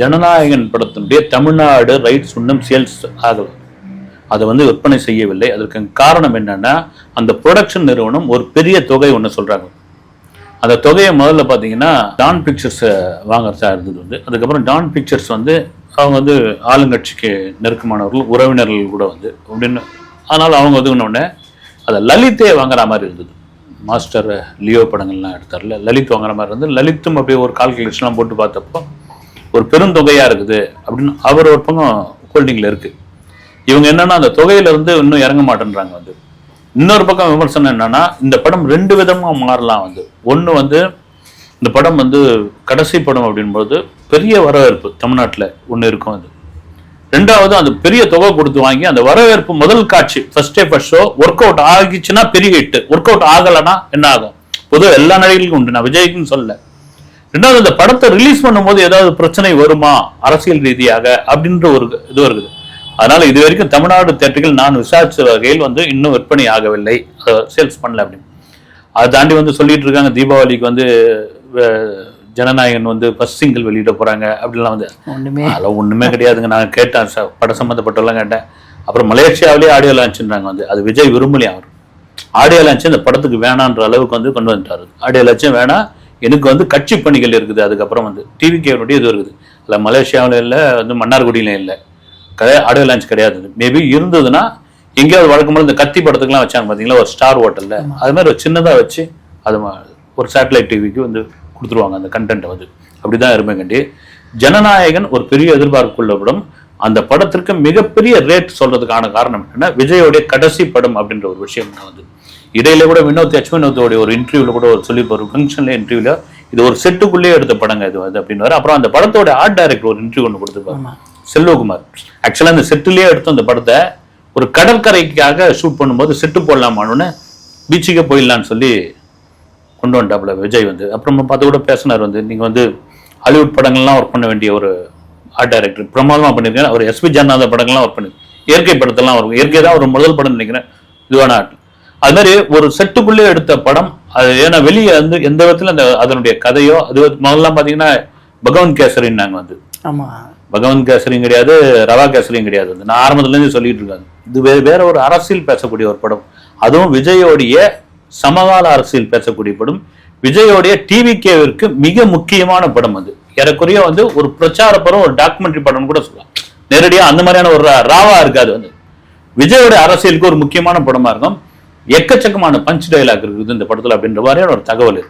ஜனநாயகன் படத்தினுடைய தமிழ்நாடு ரைட்ஸ் இன்னும் சேல்ஸ் ஆகல. அதை விற்பனை செய்யவில்லை. அதற்கு காரணம் என்னன்னா, அந்த ப்ரொடக்ஷன் நிறுவனம் ஒரு பெரிய தொகை ஒன்று சொல்றாங்க. அந்த தொகையை முதல்ல பார்த்தீங்கன்னா டான் பிக்சர்ஸ் வாங்குறதா இருந்தது. அதுக்கப்புறம் டான் பிக்சர்ஸ் அவங்க ஆளுங்கட்சிக்கு நெருக்கமானவர்கள், உறவினர்கள் கூட அப்படின்னு. அதனால அவங்க ஒன்னொன்னே அதை லலித்தே வாங்குற மாதிரி இருந்தது. மாஸ்டர் லியோ படங்கள்லாம் எடுத்தார்ல, லலித் வாங்குற மாதிரி இருந்து, லலித்தும் அப்படியே ஒரு கால்குலேஷன்லாம் போட்டு பார்த்தப்போ ஒரு பெருந்தொகையா இருக்குது அப்படின்னு அவர் ஒரு பக்கம் ஹோல்டிங்ல இருக்கு. இவங்க என்னன்னா அந்த தொகையில இன்னும் இறங்க மாட்டேன்றாங்க. இன்னொரு பக்கம் விமர்சனம் என்னன்னா, இந்த படம் ரெண்டு விதமா மாறலாம். ஒன்று இந்த படம் கடைசி படம் அப்படின்போது பெரிய வரவேற்பு தமிழ்நாட்டில் ஒன்று இருக்கும். ரெண்டாவது அந்த பெரிய தொகை கொடுத்து வாங்கி அந்த வரவேற்பு முதல் காட்சி first day first show work out ஆகிச்சுன்னா பெரிய ஹிட், ஒர்க் அவுட் ஆகலைன்னா என்ன ஆகும்? பொதுவாக எல்லா நடிகர்களுக்கும் உண்டு, நான் விஜய்க்குன்னு சொல்ல. ரெண்டாவது இந்த படத்தை ரிலீஸ் பண்ணும்போது ஏதாவது பிரச்சனை வருமா அரசியல் ரீதியாக அப்படின்ற ஒரு இது இருக்குது. அதனால இது வரைக்கும் தமிழ்நாடு தியேட்டர்கள் நான் விசாரிச்ச வகையில் இன்னும் விற்பனை ஆகவில்லை, சேல்ஸ் பண்ணல அப்படின்னு. அதை தாண்டி சொல்லிட்டு இருக்காங்க தீபாவளிக்கு ஜனநாயகன் ஃபர்ஸ்ட் சிங்கிள் வெளியிட போறாங்க அப்படிலாம் அதெல்லாம் ஒண்ணுமே கிடையாதுங்க. நான் கேட்டேன், படம் சம்மந்தப்பட்டெல்லாம் கேட்டேன். அப்புறம் மலேசியாவிலேயே ஆடியோ லான்ச்ன்றாங்க. அது விஜய் விரும்பலையா? அவர் ஆடியோ லான்ச் இந்த படத்துக்கு வேணான்ற அளவுக்கு கொண்டு வந்துட்டாரு. ஆடியோ லான்ச்சும் வேணாம், எனக்கு கட்சி பணிகள் இருக்குது. அதுக்கப்புறம் டிவிகேனுடைய இது இருக்குது. அதில் மலேசியாவில் இல்லை, மன்னார்குடியிலும் இல்லை, ஆடியோ லான்ச் கிடையாது. மேபி இருந்ததுன்னா எங்கேயாவது வழக்கமாக இந்த கத்தி படத்துக்குலாம் வச்சாங்க பார்த்தீங்களா, ஒரு ஸ்டார் ஹோட்டலில், அது மாதிரி ஒரு சின்னதாக வச்சு அது ஒரு சேட்டலைட் டிவிக்கு கொடுத்துருவாங்க அந்த கண்டென்ட். அப்படிதான் இருமேங்கண்டி. ஜனநாயகன் ஒரு பெரிய எதிர்பார்ப்புள்ள படம். அந்த படத்திற்கு மிகப்பெரிய ரேட் சொல்றதுக்கான காரணம் என்னன்னா, விஜயோடைய கடைசி படம் அப்படின்ற ஒரு விஷயம். இடையில கூட வினோத்தோடைய ஒரு இன்டர்வியூல கூட ஒரு சொல்லி ஒரு ஃபங்க்ஷன்ல இன்டர்வியூல இது ஒரு செட்டுக்குள்ளேயே எடுத்த படங்க இது அப்படின்னு. அப்புறம் அந்த படத்தோட ஆர்ட் டைரக்டர் ஒரு இன்டர்வியூ ஒன்று கொடுத்துருப்பாங்க, செல்வகுமார். ஆக்சுவலா அந்த செட்டுலயே எடுத்த அந்த படத்தை ஒரு கடற்கரைக்காக ஷூட் பண்ணும்போது செட்டு போடலாமான்னு பீச்சுக்கே போயிடலான்னு சொல்லி கொண்டு வந்துட்டாப்புல விஜய். அப்புறம் பார்த்து கூட பேசினார், நீங்க ஹாலிவுட் படங்கள்லாம் ஒர்க் பண்ண வேண்டிய ஒரு ஆர்ட் டைரக்டர், பிரமாதமா பண்ணிருக்கேன். அவர் எஸ்பி ஜானநாத படங்கள்லாம் ஒர்க் பண்ணி, இயற்கை படத்தெல்லாம் வரும். இயற்கை தான் ஒரு முதல் படம் நினைக்கிறேன் இதுவான ஆர்ட். அது மாதிரி ஒரு செட்டுக்குள்ளே எடுத்த படம் அது. ஏன்னா வெளியே எந்த விதத்துல அதனுடைய கதையோ அது முதல்லாம் பாத்தீங்கன்னா பகவன் கேசரின்னாங்க. பகவன் கேசரியும் கிடையாது, ரவா கேசரியும் கிடையாது. நான் ஆரம்பத்துல இருந்து சொல்லிட்டு இருக்காங்க. இது வேற ஒரு அரசியல் பேசக்கூடிய ஒரு படம். அதுவும் விஜயோடைய சமகால அரசியல் பேசக்கூடிய படம். விஜயோடைய டிவிகேவிற்கு மிக முக்கியமான படம். ஏறக்குறைய ஒரு பிரச்சார படம், ஒரு டாக்குமெண்ட்ரி படம் கூட சொல்லலாம். நேரடியா அந்த மாதிரியான ஒரு ராவா இருக்காது. விஜயோட அரசியலுக்கு ஒரு முக்கியமான படமா இருக்கும். எக்கச்சக்கமான பஞ்ச் டைலாக் இருக்குது இந்த படத்துல அப்படின்ற மாதிரியான ஒரு தகவல் இருக்கும்.